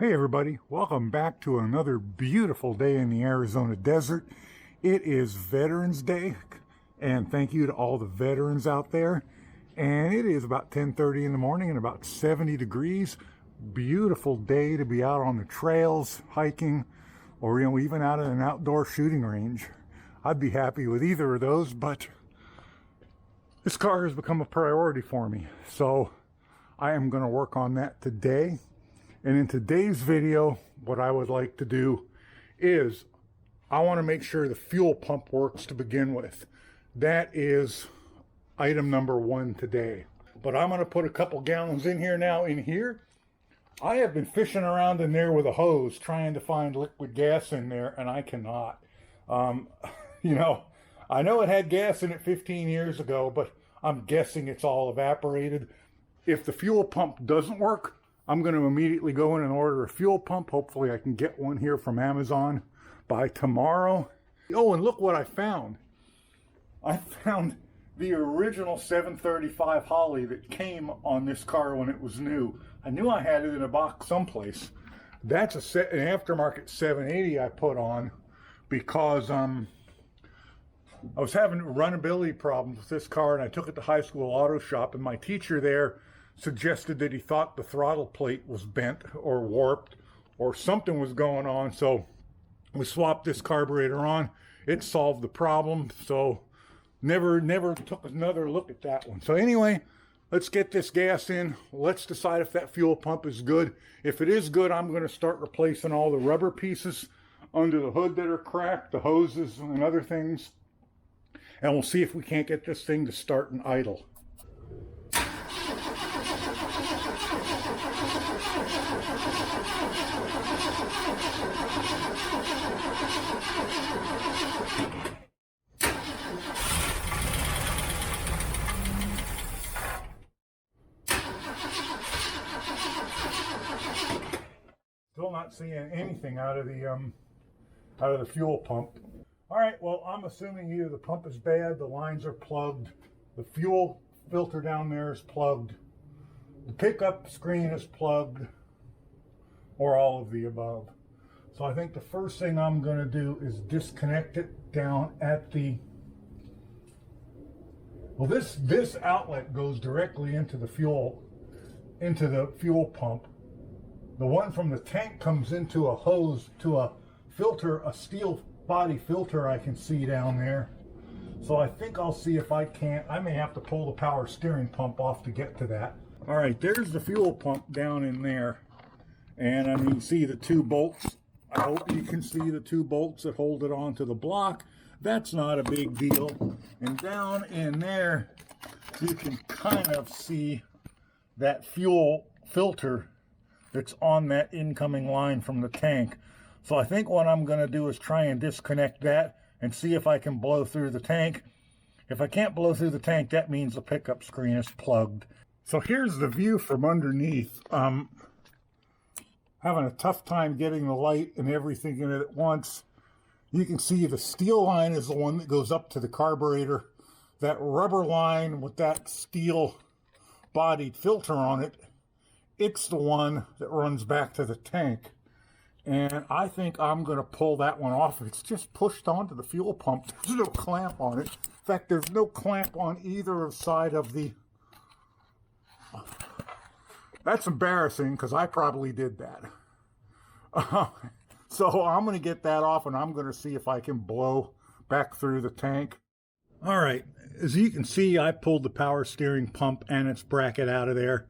Hey everybody, welcome back to another beautiful day in the Arizona desert. It is Veterans Day, and thank you to all the veterans out there. And it is about 10:30 in the morning and about 70 degrees. Beautiful day to be out on the trails, hiking, or even out at an outdoor shooting range. I'd be happy with either of those, but this car has become a priority for me. So I am going to work on that today. And in today's video, what I would like to do is I want to make sure the fuel pump works to begin with. That is item number one today. But I'm going to put a couple gallons in here now. In here, I have been fishing around in there with a hose trying to find liquid gas in there, and I cannot. I know it had gas in it 15 years ago, but I'm guessing it's all evaporated. If the fuel pump doesn't work, I'm going to immediately go in and order a fuel pump. Hopefully I can get one here from Amazon by tomorrow. Oh, and look what I found. I found the original 735 Holly that came on this car when it was new. I knew I had it in a box someplace. That's an aftermarket 780 I put on because I was having runnability problems with this car, and I took it to high school auto shop, and my teacher there suggested that he thought the throttle plate was bent or warped or something was going on. So we swapped this carburetor on. It solved the problem. So never took another look at that one. So anyway, let's get this gas in. Let's decide if that fuel pump is good. If it is good, I'm going to start replacing all the rubber pieces under the hood that are cracked, the hoses and other things. And we'll see if we can't get this thing to start and idle. Still not seeing anything out of the fuel pump. All right, well, I'm assuming either the pump is bad, the lines are plugged, the fuel filter down there is plugged, the pickup screen is plugged, or all of the above. So I think the first thing I'm going to do is disconnect it down at the... Well, this outlet goes directly into the fuel pump. The one from the tank comes into a hose to a filter, a steel body filter I can see down there. So I think I'll see if I may have to pull the power steering pump off to get to that. All right, there's the fuel pump down in there. And you can see the two bolts. I hope you can see the two bolts that hold it onto the block. That's not a big deal. And down in there, you can kind of see that fuel filter that's on that incoming line from the tank. So I think what I'm going to do is try and disconnect that and see if I can blow through the tank. If I can't blow through the tank, that means the pickup screen is plugged. So here's the view from underneath. Having a tough time getting the light and everything in it at once. You can see the steel line is the one that goes up to the carburetor. That rubber line with that steel bodied filter on it, it's the one that runs back to the tank. And I think I'm going to pull that one off. It's just pushed onto the fuel pump. There's no clamp on it. In fact, there's no clamp on either side of the... That's embarrassing because I probably did that. So I'm going to get that off, and I'm going to see if I can blow back through the tank. All right, as you can see, I pulled the power steering pump and its bracket out of there,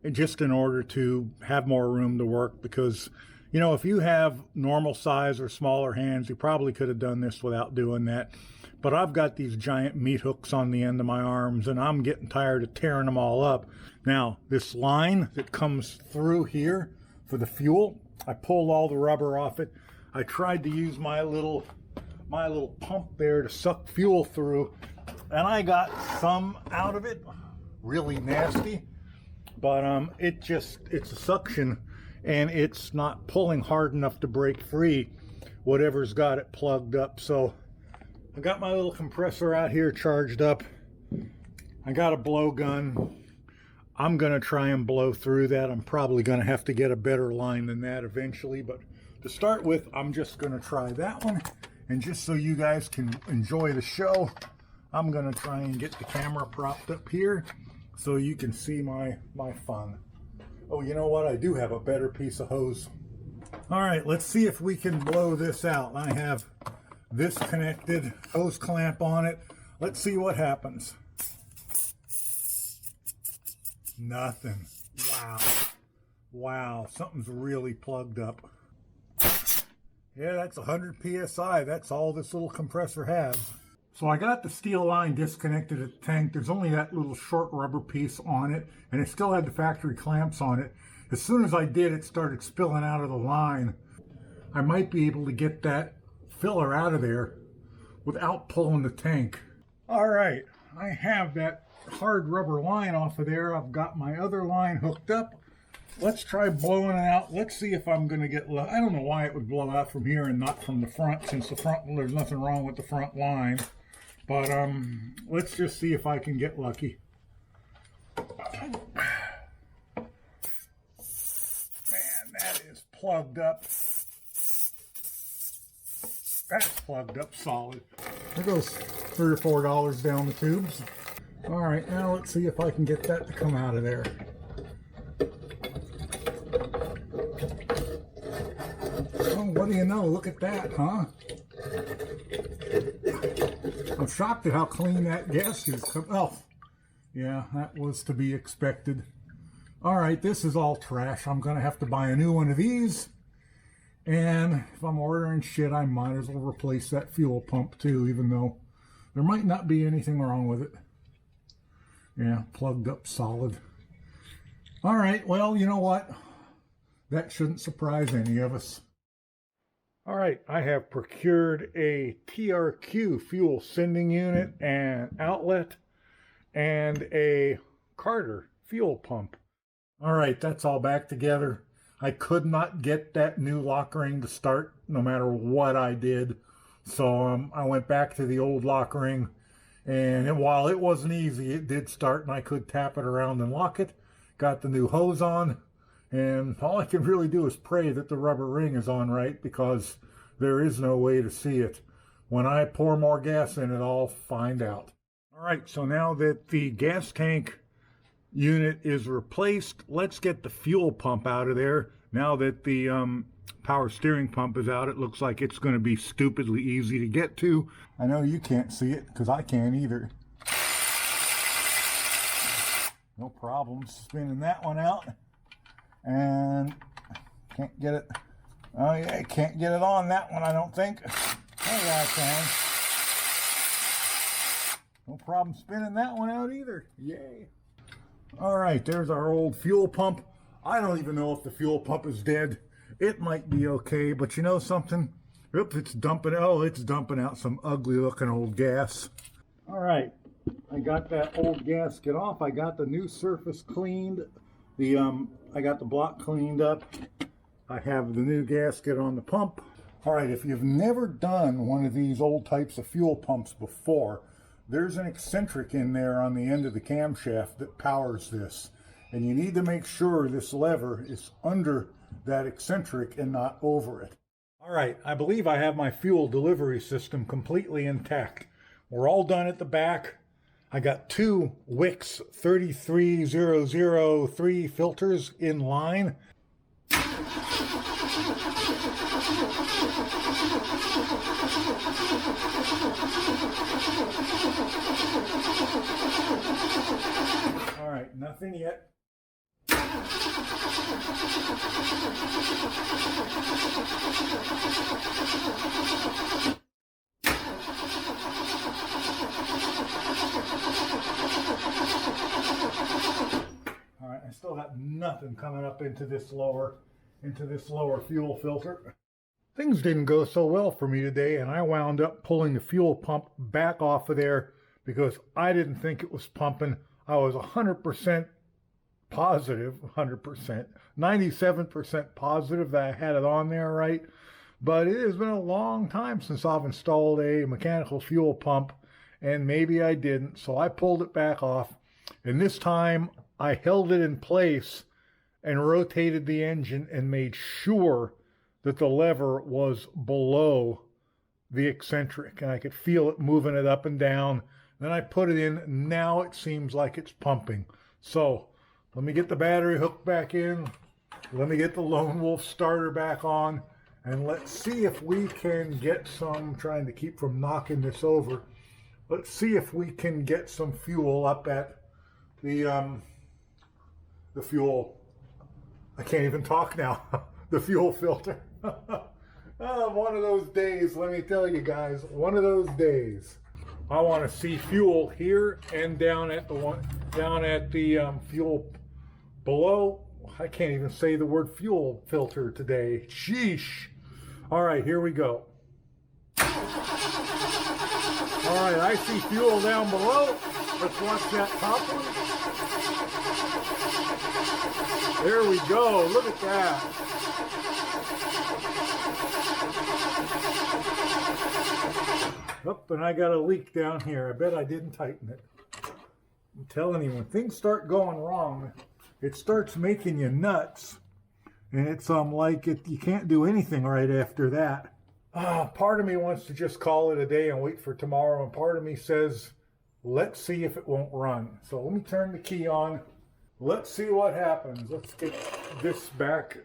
and just in order to have more room to work, because if you have normal size or smaller hands, you probably could have done this without doing that. But I've got these giant meat hooks on the end of my arms, and I'm getting tired of tearing them all up. Now, this line that comes through here for the fuel, I pulled all the rubber off it. I tried to use my little pump there to suck fuel through, and I got some out of it, really nasty. But it's a suction, and it's not pulling hard enough to break free whatever's got it plugged up. So I got my little compressor out here charged up. I got a blowgun. I'm going to try and blow through that. I'm probably going to have to get a better line than that eventually, but to start with, I'm just going to try that one. And just so you guys can enjoy the show, I'm going to try and get the camera propped up here so you can see my fun. Oh, you know what? I do have a better piece of hose. All right, let's see if we can blow this out. I have this connected hose clamp on it. Let's see what happens. Nothing. Wow. Wow, something's really plugged up. Yeah, that's 100 PSI. That's all this little compressor has. So I got the steel line disconnected at the tank. There's only that little short rubber piece on it, and it still had the factory clamps on it. As soon as I did, it started spilling out of the line. I might be able to get that filler out of there without pulling the tank. All right, I have that hard rubber line off of there. I've got my other line hooked up. Let's try blowing it out. Let's see if I'm going to get, I don't know why it would blow out from here and not from the front, since the front, there's nothing wrong with the front line. But let's just see if I can get lucky. Man, that is plugged up. That's plugged up solid. There goes $3 or $4 down the tubes. All right, now let's see if I can get that to come out of there. Oh, what do you know? Look at that, huh? I'm shocked at how clean that gas is. Oh, yeah, that was to be expected. All right, this is all trash. I'm going to have to buy a new one of these. And if I'm ordering shit, I might as well replace that fuel pump too, even though there might not be anything wrong with it. Yeah, plugged up solid. All right, well, you know what? That shouldn't surprise any of us. All right, I have procured a TRQ fuel sending unit and outlet and a Carter fuel pump. All right, that's all back together. I could not get that new lock ring to start no matter what I did. So I went back to the old lock ring, and while it wasn't easy, it did start and I could tap it around and lock it. Got the new hose on, and all I can really do is pray that the rubber ring is on right, because there is no way to see it. When I pour more gas in it, I'll find out. All right, so now that the gas tank unit is replaced, let's get the fuel pump out of there. Now that the power steering pump is out, it looks like it's going to be stupidly easy to get to. I know you can't see it because I can't either. No problem spinning that one out, and can't get it. Oh yeah, can't get it on that one, I don't think. Oh yeah, I can. No problem spinning that one out either. Yay. All right, there's our old fuel pump. I don't even know if the fuel pump is dead. It might be okay, but you know something? Oops, it's dumping out some ugly looking old gas. All right, I got that old gasket off. I got the new surface cleaned. I got the block cleaned up. I have the new gasket on the pump. All right, if you've never done one of these old types of fuel pumps before, there's an eccentric in there on the end of the camshaft that powers this. And you need to make sure this lever is under that eccentric and not over it. All right, I believe I have my fuel delivery system completely intact. We're all done at the back. I got two Wix 33003 filters in line. All right, nothing yet. All right, I still got nothing coming up into this lower fuel filter. Things didn't go so well for me today, and I wound up pulling the fuel pump back off of there because I didn't think it was pumping. I was 100% positive, 97% positive that I had it on there right. But it has been a long time since I've installed a mechanical fuel pump, and maybe I didn't, so I pulled it back off. And this time I held it in place and rotated the engine and made sure that the lever was below the eccentric, and I could feel it moving it up and down. Then I put it in. Now it seems like it's pumping. So let me get the battery hooked back in. Let me get the Lone Wolf starter back on, and let's see if we can get some, trying to keep from knocking this over. Let's see if we can get some fuel up at the fuel. I can't even talk now. The fuel filter. One of those days, let me tell you guys, one of those days. I want to see fuel here and down at the fuel below. I can't even say the word fuel filter today. Sheesh. All right, here we go. All right, I see fuel down below. Let's watch that top one. There we go. Look at that. Up, and I got a leak down here. I bet I didn't tighten it. I'm telling you, when things start going wrong, it starts making you nuts. And it's like you can't do anything right after that. Part of me wants to just call it a day and wait for tomorrow, and part of me says, let's see if it won't run. So let me turn the key on. Let's see what happens. Let's get this back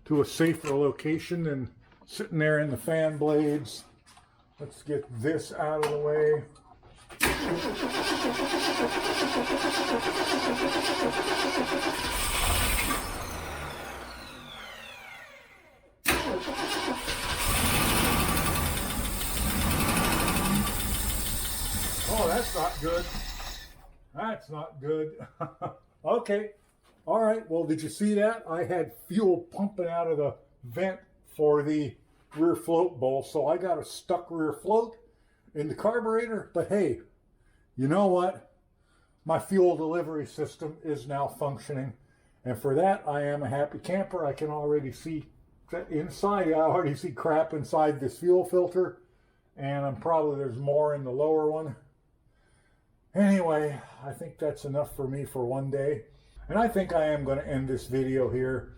to a safer location than sitting there in the fan blades. Let's get this out of the way. Oh, that's not good. That's not good. Okay. All right. Well, did you see that? I had fuel pumping out of the vent for the rear float bowl, so I got a stuck rear float in the carburetor. But hey, you know what? My fuel delivery system is now functioning, and for that I am a happy camper. I can already see inside. I already see crap inside this fuel filter, and there's more in the lower one. Anyway, I think that's enough for me for one day, and I think I am going to end this video here.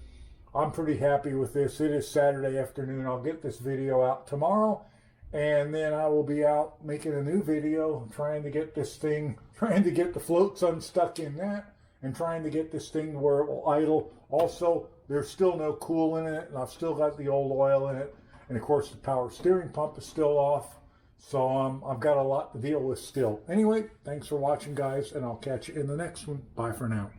I'm pretty happy with this. It is Saturday afternoon. I'll get this video out tomorrow, and then I will be out making a new video trying to get the floats unstuck in that, and trying to get this thing where it will idle. Also, there's still no coolant in it, and I've still got the old oil in it, and of course the power steering pump is still off. So I've got a lot to deal with still. Anyway, thanks for watching, guys, and I'll catch you in the next one. Bye for now.